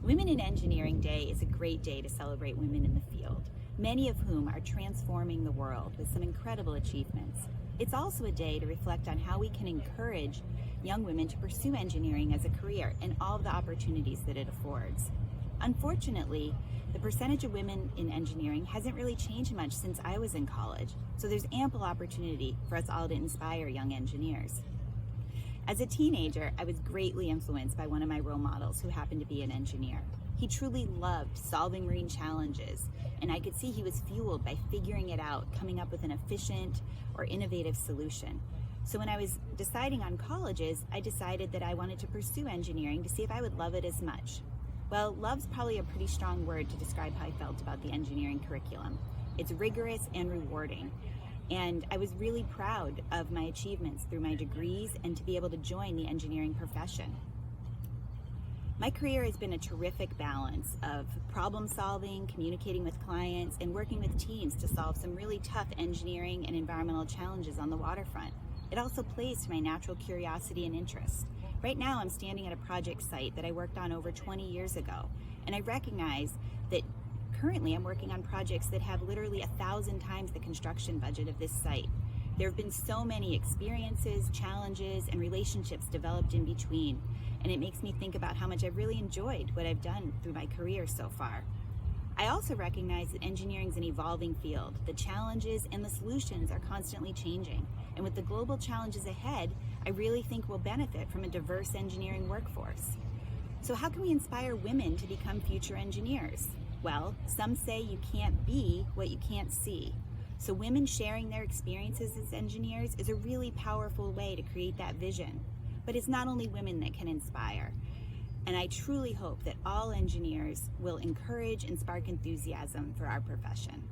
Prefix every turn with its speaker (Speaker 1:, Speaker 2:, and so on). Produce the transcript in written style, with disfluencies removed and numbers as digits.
Speaker 1: Women in Engineering Day is a great day to celebrate women in the field, many of whom are transforming the world with some incredible achievements. It's also a day to reflect on how we can encourage young women to pursue engineering as a career and all of the opportunities that it affords. Unfortunately, the percentage of women in engineering hasn't really changed much since I was in college, so there's ample opportunity for us all to inspire young engineers. As a teenager, I was greatly influenced by one of my role models who happened to be an engineer. He truly loved solving marine challenges, and I could see he was fueled by figuring it out, coming up with an efficient or innovative solution. So when I was deciding on colleges, I decided that I wanted to pursue engineering to see if I would love it as much. Well, love's probably a pretty strong word to describe how I felt about the engineering curriculum. It's rigorous and rewarding. And I was really proud of my achievements through my degrees and to be able to join the engineering profession. My career has been a terrific balance of problem solving, communicating with clients, and working with teams to solve some really tough engineering and environmental challenges on the waterfront. It also plays to my natural curiosity and interest. Right now, I'm standing at a project site that I worked on over 20 years ago, and I recognize that currently I'm working on projects that have literally 1,000 times the construction budget of this site. There have been so many experiences, challenges, and relationships developed in between, and it makes me think about how much I've really enjoyed what I've done through my career so far. I also recognize that engineering is an evolving field. The challenges and the solutions are constantly changing, and with the global challenges ahead, I really think we'll benefit from a diverse engineering workforce. So how can we inspire women to become future engineers? Well, some say you can't be what you can't see. So women sharing their experiences as engineers is a really powerful way to create that vision. But it's not only women that can inspire. And I truly hope that all engineers will encourage and spark enthusiasm for our profession.